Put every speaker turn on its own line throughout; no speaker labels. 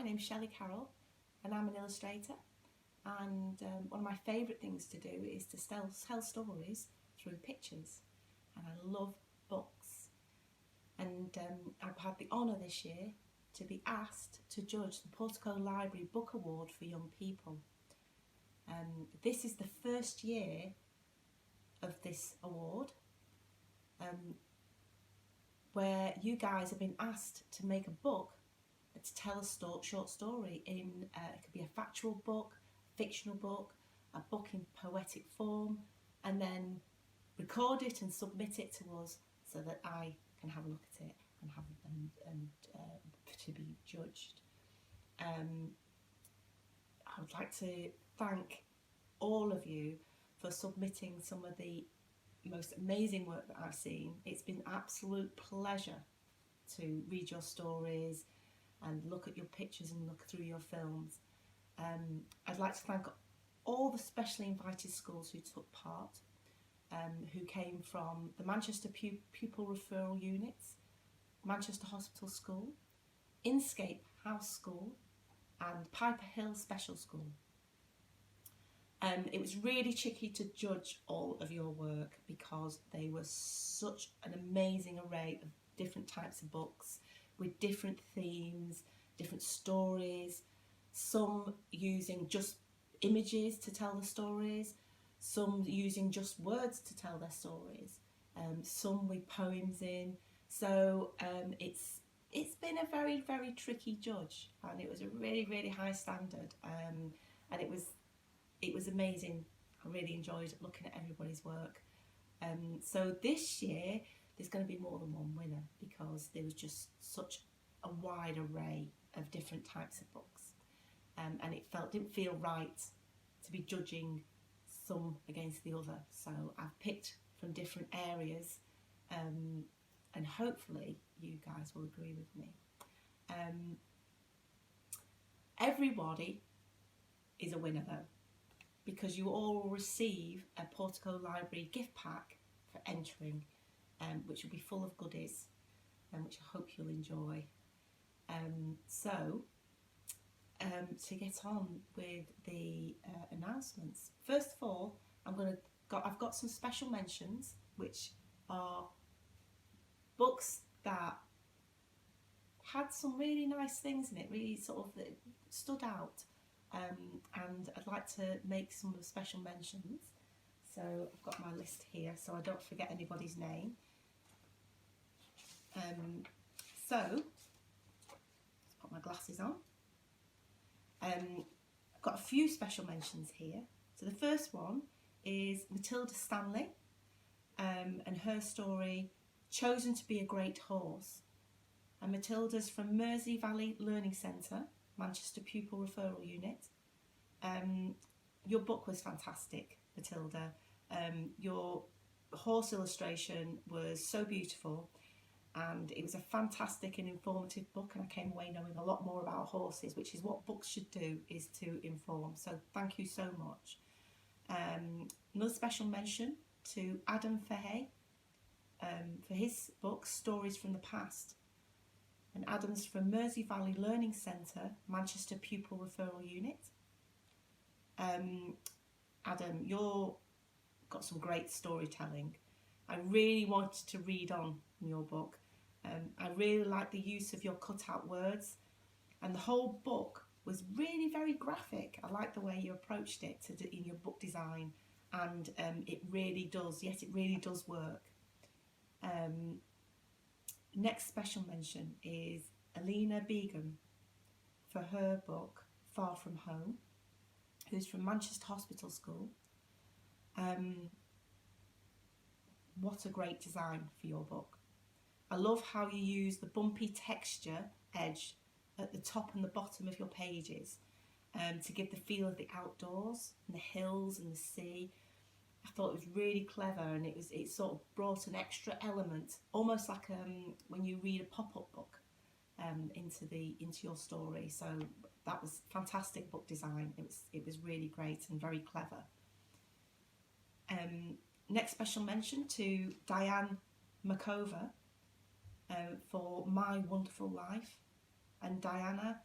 name's Chellie Carroll and I'm an illustrator, and one of my favourite things to do is to tell stories through pictures, and I love books. And I've had the honour this year to be asked to judge the Portico Library Book Award for young people. This is the first year of this award, where you guys have been asked to make a book to tell a short story in, it could be a factual book, fictional book, a book in poetic form, and then record it and submit it to us so that I can have a look at it and have to be judged. I would like to thank all of you for submitting some of the most amazing work that I've seen. It's been an absolute pleasure to read your stories and look at your pictures and look through your films. I'd like to thank all the specially invited schools who took part, who came from the Manchester Pupil Referral Units, Manchester Hospital School, Inscape House School and Piper Hill Special School. It was really tricky to judge all of your work because they were such an amazing array of different types of books with different themes, different stories, some using just images to tell the stories, some using just words to tell their stories, some with poems in. So it's been a very, very tricky judge, and it was a really, really high standard, and it was amazing. I really enjoyed looking at everybody's work. So this year there's going to be more than one winner because there was just such a wide array of different types of books, and it didn't feel right to be judging some against the other. So I've picked from different areas, and hopefully you guys will agree with me. Everybody is a winner though, because you all will receive a Portico Library gift pack for entering, which will be full of goodies, which I hope you'll enjoy. To get on with the announcements, first of all, I've got some special mentions, which are books that had some really nice things in it, really sort of that stood out, and I'd like to make some special mentions. So I've got my list here so I don't forget anybody's name. So let's put my glasses on. I've got a few special mentions here. So the first one is Matilda Stanley, and her story, Chosen to be a Great Horse. And Matilda's from Mersey Valley Learning Centre, Manchester Pupil Referral Unit. Your book was fantastic, Matilda. Your horse illustration was so beautiful, and it was a fantastic and informative book, and I came away knowing a lot more about horses, which is what books should do, is to inform. So thank you so much. Another special mention to Adam Fahey, for his book Stories from the Past. And Adam's from Mersey Valley Learning Centre, Manchester Pupil Referral Unit. Adam, you've got some great storytelling. I really wanted to read on in your book. I really like the use of your cutout words, and the whole book was really very graphic. I like the way you approached it in your book design, and it really does work. Next special mention is Alina Begum for her book Far From Home, who's from Manchester Hospital School. What a great design for your book. I love how you use the bumpy texture edge at the top and the bottom of your pages, to give the feel of the outdoors and the hills and the sea. I thought it was really clever, and it sort of brought an extra element, almost like when you read a pop-up book, into your story. So that was fantastic book design. It was really great and very clever. Next special mention to Diane Makova, for My Wonderful Life. And Diana,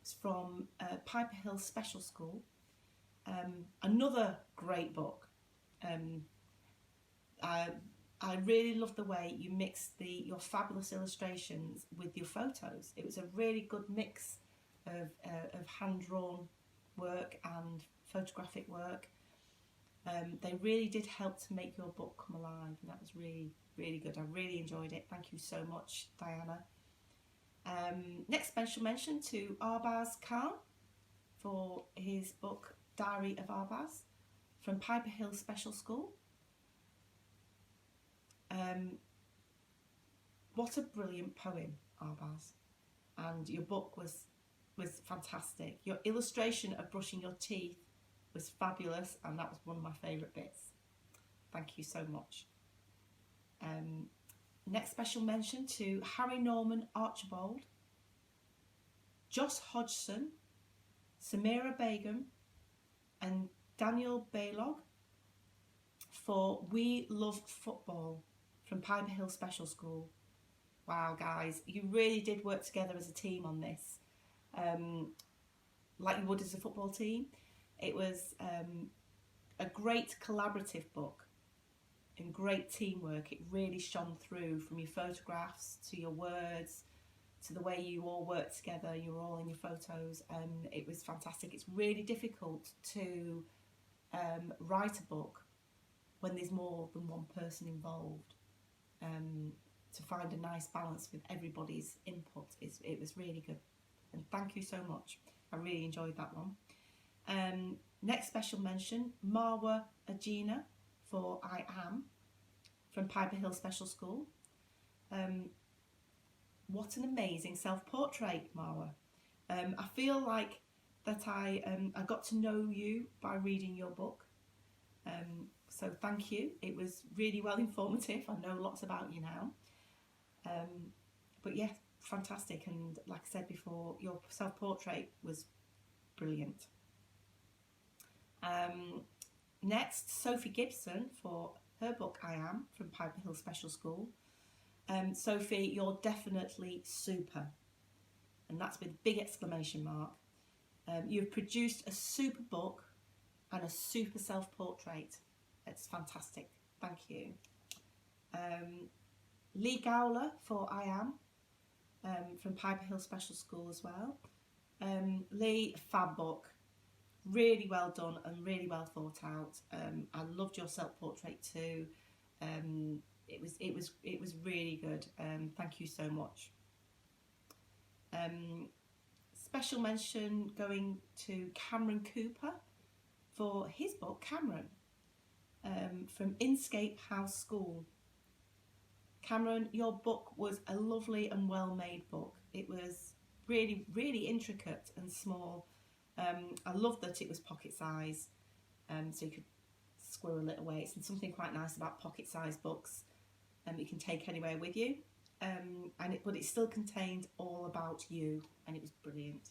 It's from Piper Hill Special School. Another great book. I really love the way you mixed your fabulous illustrations with your photos. It was a really good mix of hand-drawn work and photographic work. They really did help to make your book come alive, and that was really, really good. I really enjoyed it. Thank you so much, Diana. Next special mention to Arbaz Khan for his book Diary of Arbaz from Piper Hill Special School. What a brilliant poem, Arbaz, and your book was fantastic. Your illustration of brushing your teeth was fabulous, and that was one of my favourite bits. Thank you so much. Next special mention to Harry Norman Archibald, Joss Hodgson, Samira Begum and Daniel Baylog for We Love Football from Piper Hill Special School. Wow, guys, you really did work together as a team on this, like you would as a football team. It was a great collaborative book and great teamwork. It really shone through from your photographs to your words to the way you all worked together. You were all in your photos, and it was fantastic. It's really difficult to write a book when there's more than one person involved. To find a nice balance with everybody's input, it was really good, and thank you so much. I really enjoyed that one. Next special mention, Marwa Agina for I Am from Piper Hill Special School. What an amazing self-portrait, Marwa. I feel like that I got to know you by reading your book. So thank you. It was really well informative. I know lots about you now. But yeah, fantastic. And like I said before, your self-portrait was brilliant. Next, Sophie Gibson for her book I Am from Piper Hill Special School. Sophie, you're definitely super, and that's with a big exclamation mark. You've produced a super book and a super self-portrait. It's fantastic. Thank you. Lee Gowler for I Am from Piper Hill Special School as well. Lee, fab book. Really well done and really well thought out. I loved your self-portrait too. It was really good. Thank you so much. Special mention going to Cameron Cooper for his book Cameron from Inscape House School. Cameron, your book was a lovely and well made book. It was really, really intricate and small. I love that it was pocket size, so you could squirrel it away. It's something quite nice about pocket sized books you can take anywhere with you, but it still contained all about you, and it was brilliant.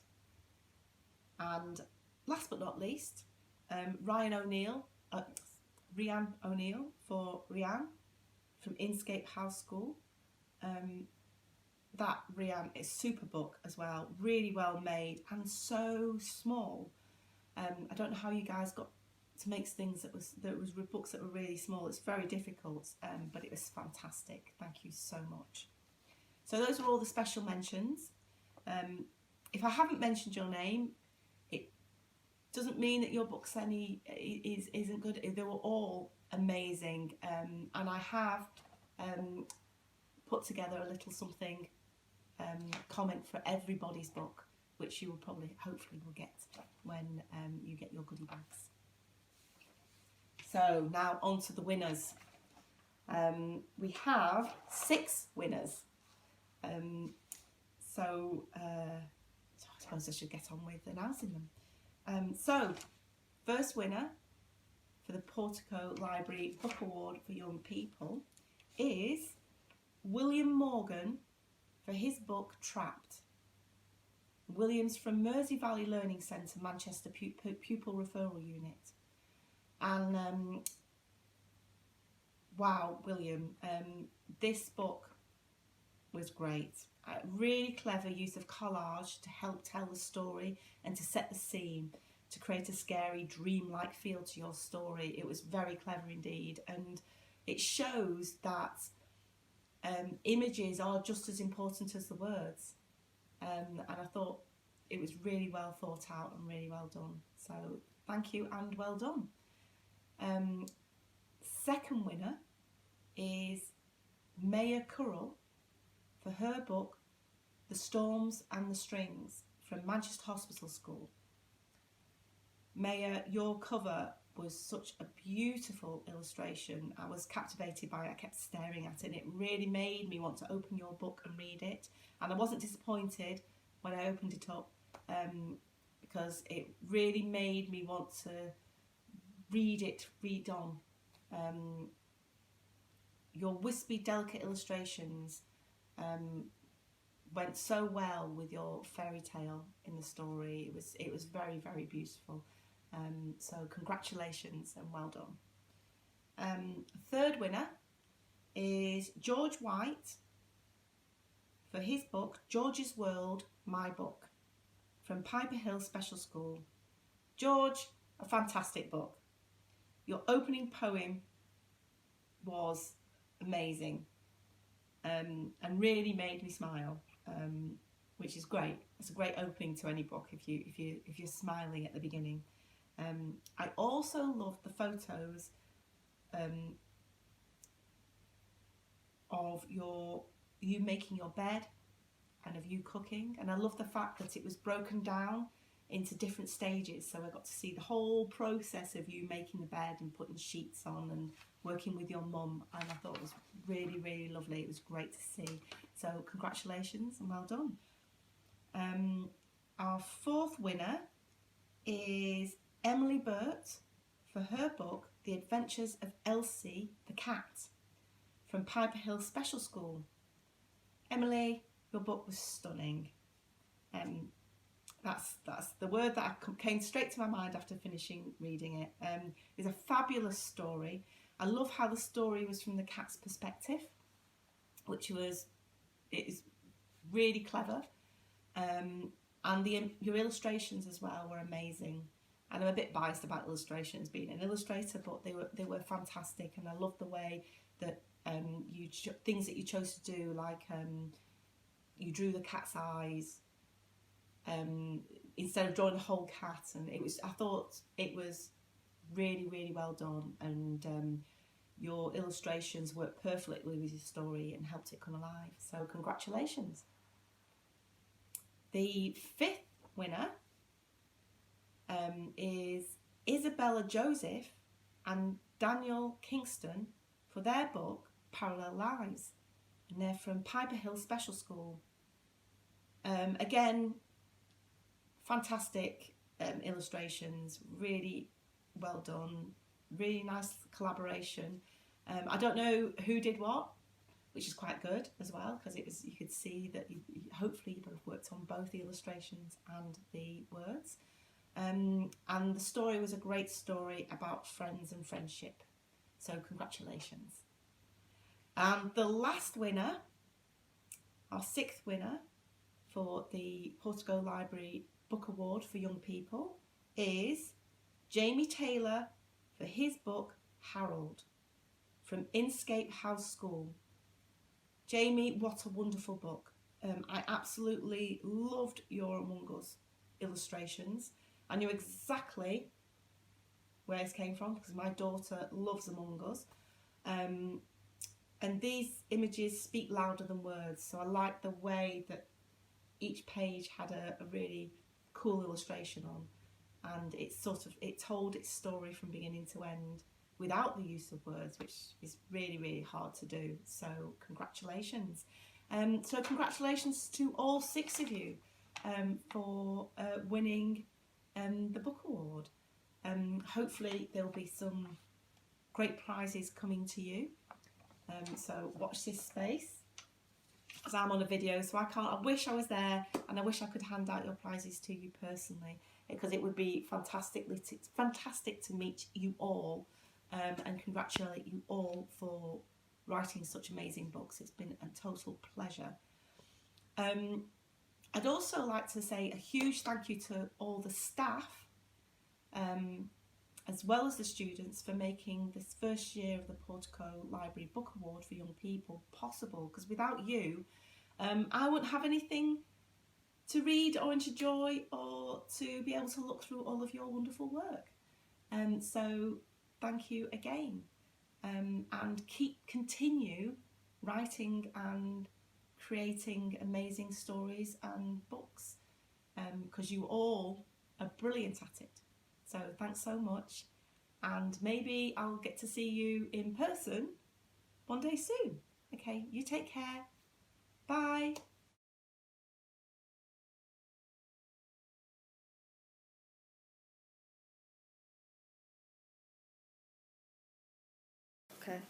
And last but not least, Rhiannon O'Neill for Rhiannon from Inscape House School. That Rhiannon is super book as well, really well made and so small. I don't know how you guys got to make things that was books that were really small. It's very difficult, but it was fantastic. Thank you so much. So those are all the special mentions. If I haven't mentioned your name, it doesn't mean that your book's isn't good. They were all amazing, and I have put together a little something comment for everybody's book, which you will hopefully will get when you get your goodie bags. So now on to the winners. We have 6 winners. So I suppose I should get on with announcing them. So first winner for the Portico Library Book Award for Young People is William Morgan for his book Trapped. William's from Mersey Valley Learning Centre, Manchester Pupil Referral Unit. And wow, William, this book was great. Really clever use of collage to help tell the story and to set the scene, to create a scary, dreamlike feel to your story. It was very clever indeed, and it shows that images are just as important as the words. And I thought it was really well thought out and really well done. So thank you and well done. Second winner is Chellie Carroll for her book The Storms and the Strings from Manchester Hospital School. Maya, your cover was such a beautiful illustration. I was captivated by it. I kept staring at it, and it really made me want to open your book and read it. And I wasn't disappointed when I opened it up, because it really made me want to read on. Your wispy, delicate illustrations went so well with your fairy tale in the story. It was very, very beautiful. So congratulations and well done. Third winner is George White for his book George's World, My Book from Piper Hill Special School. George, a fantastic book. Your opening poem was amazing, and really made me smile, which is great. It's a great opening to any book if you're smiling at the beginning. I also loved the photos of you making your bed and of you cooking, and I love the fact that it was broken down into different stages, so I got to see the whole process of you making the bed and putting sheets on and working with your mum, and I thought it was really, really lovely. It was great to see. So congratulations and well done. Our fourth winner is Emily Burt for her book The Adventures of Elsie the Cat from Piper Hill Special School. Emily, your book was stunning. That's the word that came straight to my mind after finishing reading it. It's a fabulous story. I love how the story was from the cat's perspective, which is really clever. And your illustrations as well were amazing. And I'm a bit biased about illustrations being an illustrator, but they were fantastic. And I love the way that things that you chose to do, like you drew the cat's eyes instead of drawing the whole cat, and I thought it was really, really well done, and your illustrations worked perfectly with your story and helped it come alive. So congratulations. The fifth winner is Isabella Joseph and Daniel Kingston for their book Parallel Lives, and they're from Piper Hill Special School. Again, fantastic illustrations, really well done, really nice collaboration. I don't know who did what, which is quite good as well, because you could see that hopefully you both worked on both the illustrations and the words. And the story was a great story about friends and friendship. So congratulations. And the last winner, our sixth winner for the Portico Library Book Award for Young People, is Jamie Taylor for his book Harold from Inscape House School. Jamie, what a wonderful book. I absolutely loved your Among Us illustrations. I knew exactly where this came from because my daughter loves Among Us. And these images speak louder than words, so I like the way that each page had a really cool illustration on, and it told its story from beginning to end without the use of words, which is really, really hard to do. So congratulations. So congratulations to all six of you for winning the book award. Hopefully there'll be some great prizes coming to you. So watch this space, because I'm on a video, so I can't. I wish I was there, and I wish I could hand out your prizes to you personally, because it would be fantastic to meet you all, and congratulate you all for writing such amazing books. It's been a total pleasure. I'd also like to say a huge thank you to all the staff, as well as the students, for making this first year of the Portico Library Book Award for Young People possible, because without you, I wouldn't have anything to read or enjoy, or to be able to look through all of your wonderful work. So thank you again, and continue writing and creating amazing stories and books, because you all are brilliant at it. So thanks so much, and maybe I'll get to see you in person one day soon. Okay, you take care. Bye.
Okay.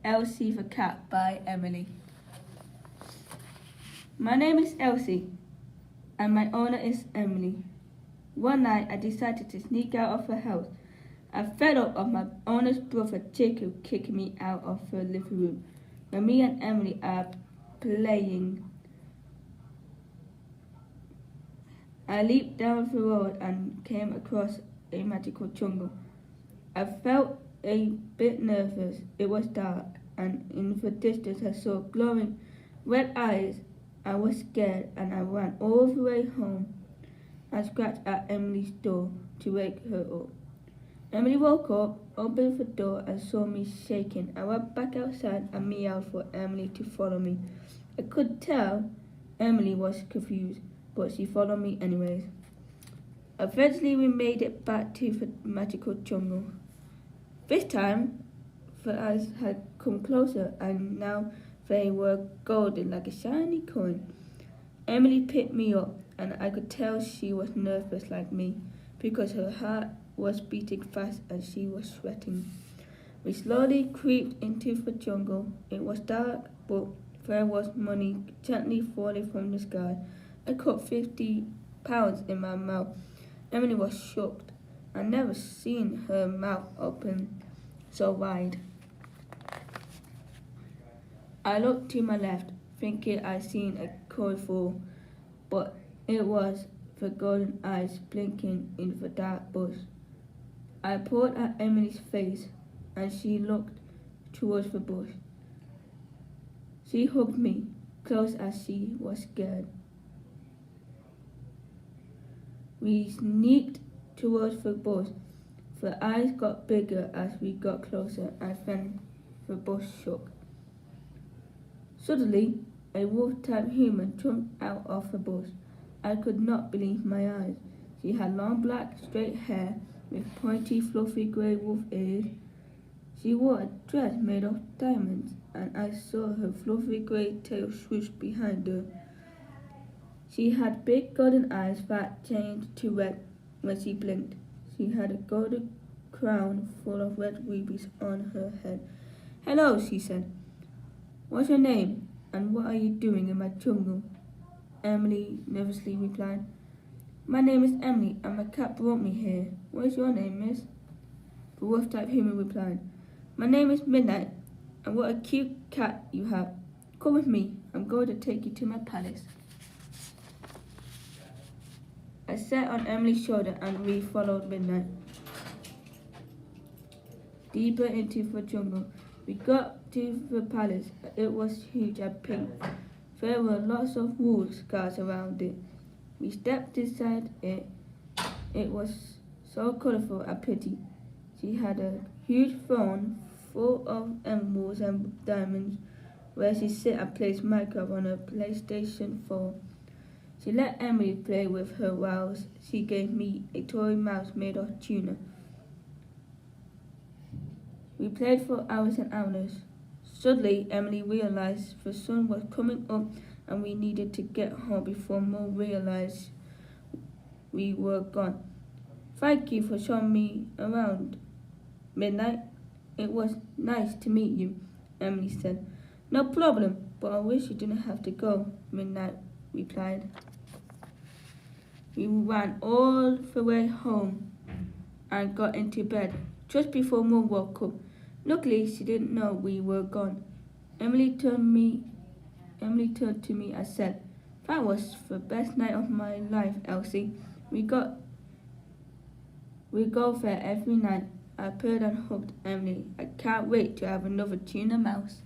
Elsie the Cat by Emily. My name is Elsie, and my owner is Emily. One night I decided to sneak out of the house. I fed up of my owner's brother Jacob kicking me out of the living room when me and Emily are playing. I leaped down the road and came across a magical jungle. I felt a bit nervous. It was dark, and in the distance I saw glowing red eyes. I was scared, and I ran all the way home. I scratched at Emily's door to wake her up. Emily woke up, opened the door, and saw me shaking. I went back outside and meowed for Emily to follow me. I could tell Emily was confused, but she followed me anyways. Eventually we made it back to the magical jungle. This time the eyes had come closer, and now they were golden like a shiny coin. Emily picked me up, and I could tell she was nervous like me, because her heart was beating fast and she was sweating. We slowly creeped into the jungle. It was dark, but there was money gently falling from the sky. I caught £50 in my mouth. Emily was shocked. I never seen her mouth open so wide. I looked to my left, thinking I seen a koi fall, but it was the golden eyes blinking in the dark bush. I pulled at Emily's face, and she looked towards the bush. She hugged me, close as she was scared. We sneaked towards the bush. The eyes got bigger as we got closer, and then the bush shook. Suddenly, a wolf-type human jumped out of the bush. I could not believe my eyes. She had long black, straight hair with pointy, fluffy grey wolf ears. She wore a dress made of diamonds, and I saw her fluffy grey tail swoosh behind her. She had big golden eyes that changed to red when she blinked. She had a golden crown full of red rubies on her head. "Hello," she said. "What's your name, and what are you doing in my jungle?" Emily nervously replied. "My name is Emily, and my cat brought me here. What is your name, miss?" The wolf-type human replied. "My name is Midnight, and what a cute cat you have. Come with me. I'm going to take you to my palace." I sat on Emily's shoulder and we followed Midnight deeper into the jungle. We got to the palace. It was huge and pink. There were lots of wolf scars around it. We stepped inside it. It was so colorful and pretty. She had a huge throne full of emeralds and diamonds where she sat and played Minecraft on her PlayStation 4. She let Emily play with her whilst she gave me a toy mouse made of tuna. We played for hours and hours. Suddenly, Emily realized the sun was coming up and we needed to get home before Mom realized we were gone. "Thank you for showing me around, Midnight. It was nice to meet you," Emily said. "No problem, but I wish you didn't have to go," Midnight replied. We ran all the way home and got into bed just before Mom woke up. Luckily, she didn't know we were gone. Emily turned to me and said, "That was the best night of my life, Elsie. We go there every night." I purred and hugged Emily. I can't wait to have another tuna mouse.